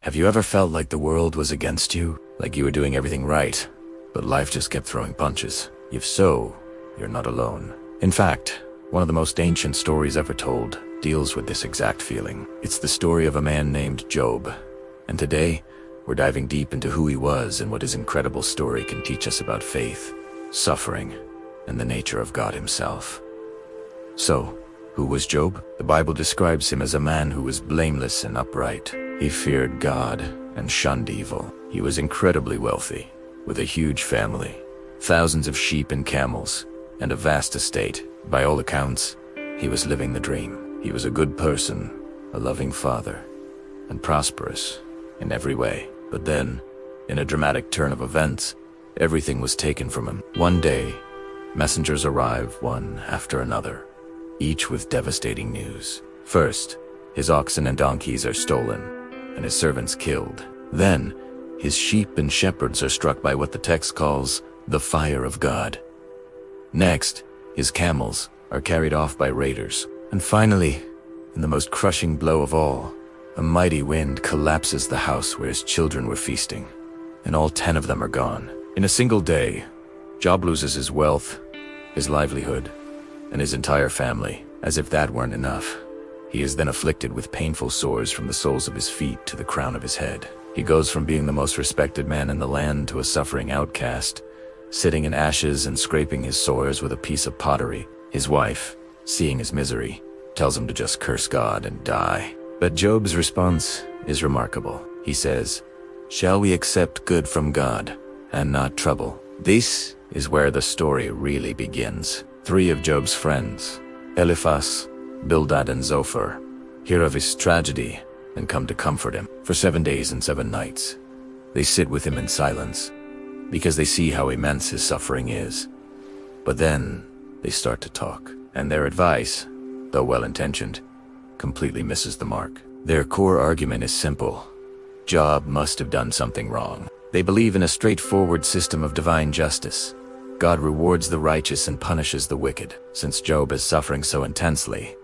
Have you ever felt like the world was against you? Like you were doing everything right, but life just kept throwing punches? If so, you're not alone. In fact, one of the most ancient stories ever told deals with this exact feeling. It's the story of a man named Job. And today, we're diving deep into who he was and what his incredible story can teach us about faith, suffering, and the nature of God himself. So, who was Job? The Bible describes him as a man who was blameless and upright. He feared God and shunned evil. He was incredibly wealthy, with a huge family, thousands of sheep and camels, and a vast estate. By all accounts, he was living the dream. He was a good person, a loving father, and prosperous in every way. But then, in a dramatic turn of events, everything was taken from him. One day, messengers arrive one after another, each with devastating news. First, his oxen and donkeys are stolen, and his servants killed. Then, his sheep and shepherds are struck by what the text calls the fire of God. Next, his camels are carried off by raiders. And finally, in the most crushing blow of all, a mighty wind collapses the house where his children were feasting, and all 10 of them are gone. In a single day, Job loses his wealth, his livelihood, and his entire family. As if that weren't enough, he is then afflicted with painful sores from the soles of his feet to the crown of his head. He goes from being the most respected man in the land to a suffering outcast, sitting in ashes and scraping his sores with a piece of pottery. His wife, seeing his misery, tells him to just curse God and die. But Job's response is remarkable. He says, "Shall we accept good from God and not trouble?" This is where the story really begins. 3 of Job's friends, Eliphaz, Bildad, and Zophar, hear of his tragedy and come to comfort him. For 7 days and 7 nights, they sit with him in silence, because they see how immense his suffering is. But then, they start to talk, and their advice, though well-intentioned, completely misses the mark. Their core argument is simple. Job must have done something wrong. They believe in a straightforward system of divine justice. God rewards the righteous and punishes the wicked. Since Job is suffering so intensely,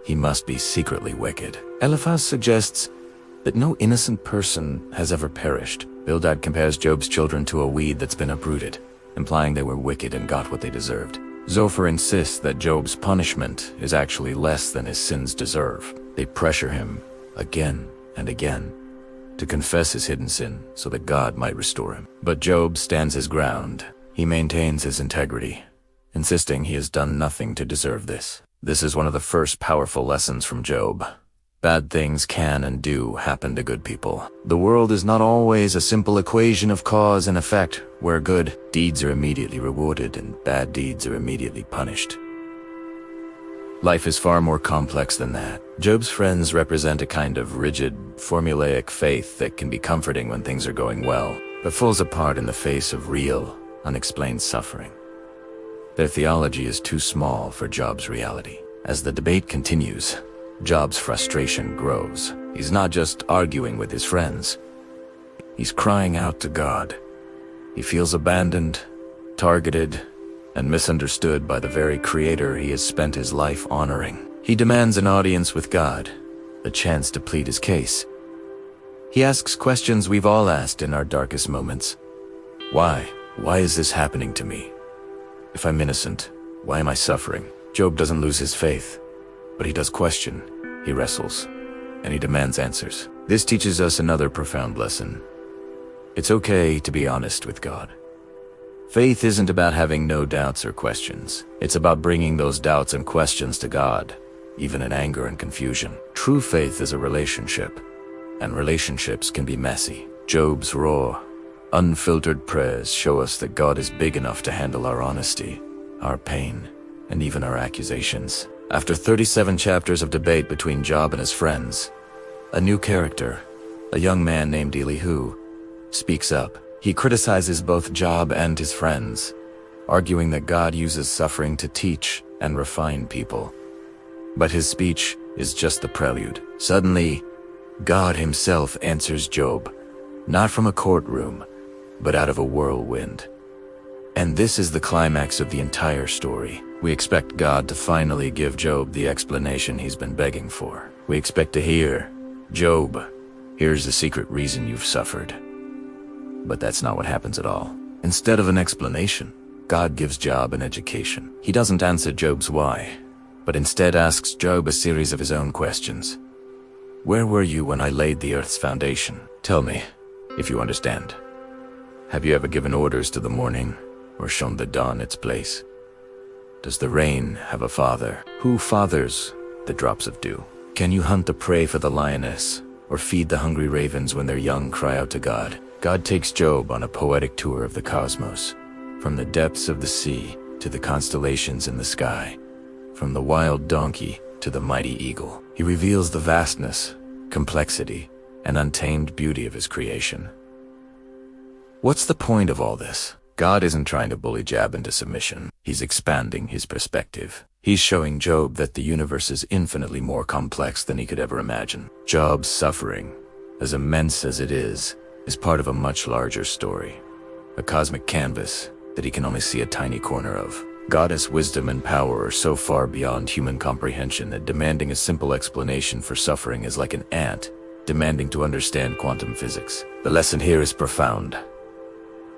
he must be secretly wicked. Eliphaz suggests that no innocent person has ever perished. Bildad compares Job's children to a weed that's been uprooted, implying they were wicked and got what they deserved. Zophar insists that Job's punishment is actually less than his sins deserve. They pressure him again and again to confess his hidden sin so that God might restore him. But Job stands his ground. He maintains his integrity, insisting he has done nothing to deserve this. This is one of the first powerful lessons from Job. Bad things can and do happen to good people. The world is not always a simple equation of cause and effect, where good deeds are immediately rewarded and bad deeds are immediately punished. Life is far more complex than that. Job's friends represent a kind of rigid, formulaic faith that can be comforting when things are going well, but falls apart in the face of real, unexplained suffering. Their theology is too small for Job's reality. As the debate continues, Job's frustration grows. He's not just arguing with his friends. He's crying out to God. He feels abandoned, targeted, and misunderstood by the very creator he has spent his life honoring. He demands an audience with God, a chance to plead his case. He asks questions we've all asked in our darkest moments. Why? Why is this happening to me? If I'm innocent, why am I suffering? Job doesn't lose his faith, but he does question, he wrestles, and he demands answers. This teaches us another profound lesson. It's okay to be honest with God. Faith isn't about having no doubts or questions. It's about bringing those doubts and questions to God, even in anger and confusion. True faith is a relationship, and relationships can be messy. Job's raw, unfiltered prayers show us that God is big enough to handle our honesty, our pain, and even our accusations. After 37 chapters of debate between Job and his friends, a new character, a young man named Elihu, speaks up. He criticizes both Job and his friends, arguing that God uses suffering to teach and refine people. But his speech is just the prelude. Suddenly, God himself answers Job, not from a courtroom, but out of a whirlwind. And this is the climax of the entire story. We expect God to finally give Job the explanation he's been begging for. We expect to hear, "Job, Here's the secret reason you've suffered. But that's not what happens at all. Instead of an explanation, God gives Job an education. He doesn't answer Job's why, but instead asks Job a series of his own questions. Where were you when I laid the earth's foundation? Tell me, if you understand. Have you ever given orders to the morning, or shown the dawn its place? Does the rain have a father? Who fathers the drops of dew? Can you hunt the prey for the lioness, or feed the hungry ravens when their young cry out to God? God takes Job on a poetic tour of the cosmos, from the depths of the sea to the constellations in the sky, from the wild donkey to the mighty eagle. He reveals the vastness, complexity, and untamed beauty of his creation. What's the point of all this? God isn't trying to bully Job into submission. He's expanding his perspective. He's showing Job that the universe is infinitely more complex than he could ever imagine. Job's suffering, as immense as it is part of a much larger story, a cosmic canvas that he can only see a tiny corner of. God's wisdom and power are so far beyond human comprehension that demanding a simple explanation for suffering is like an ant demanding to understand quantum physics. The lesson here is profound.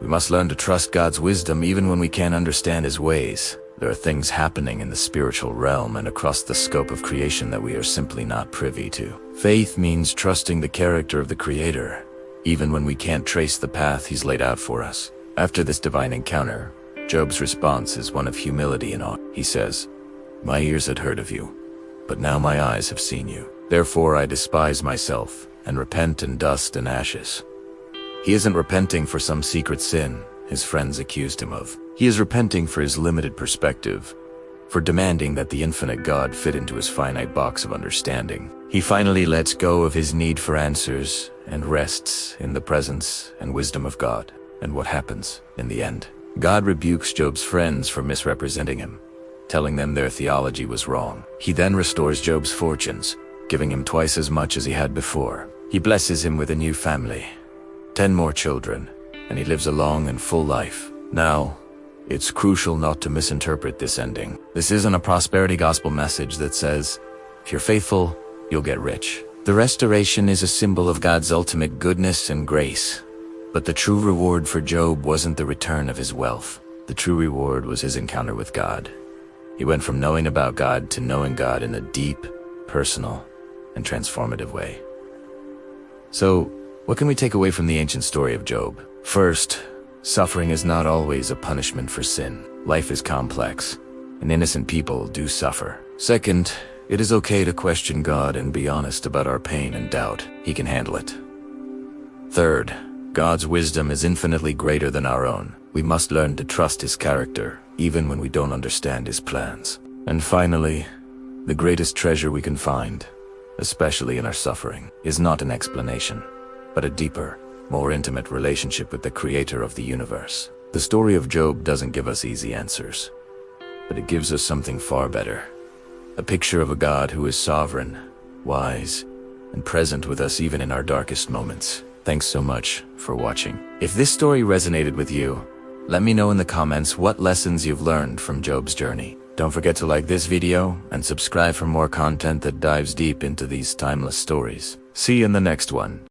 We must learn to trust God's wisdom even when we can't understand his ways. There are things happening in the spiritual realm and across the scope of creation that we are simply not privy to. Faith means trusting the character of the Creator, even when we can't trace the path he's laid out for us. After this divine encounter, Job's response is one of humility and awe. He says, "My ears had heard of you, but now my eyes have seen you. Therefore I despise myself and repent in dust and ashes." He isn't repenting for some secret sin his friends accused him of. He is repenting for his limited perspective, for demanding that the infinite God fit into his finite box of understanding. He finally lets go of his need for answers and rests in the presence and wisdom of God. And what happens in the end? God rebukes Job's friends for misrepresenting him, telling them their theology was wrong. He then restores Job's fortunes, giving him twice as much as he had before. He blesses him with a new family, 10 more children, and he lives a long and full life. Now, it's crucial not to misinterpret this ending. This isn't a prosperity gospel message that says, if you're faithful, you'll get rich. The restoration is a symbol of God's ultimate goodness and grace. But the true reward for Job wasn't the return of his wealth. The true reward was his encounter with God. He went from knowing about God to knowing God in a deep, personal, and transformative way. So, what can we take away from the ancient story of Job? First, suffering is not always a punishment for sin. Life is complex, and innocent people do suffer. Second, it is okay to question God and be honest about our pain and doubt. He can handle it. Third, God's wisdom is infinitely greater than our own. We must learn to trust his character, even when we don't understand his plans. And finally, the greatest treasure we can find, especially in our suffering, is not an explanation, but a deeper, more intimate relationship with the Creator of the universe. The story of Job doesn't give us easy answers, but it gives us something far better. A picture of a God who is sovereign, wise, and present with us even in our darkest moments. Thanks so much for watching. If this story resonated with you, let me know in the comments what lessons you've learned from Job's journey. Don't forget to like this video and subscribe for more content that dives deep into these timeless stories. See you in the next one.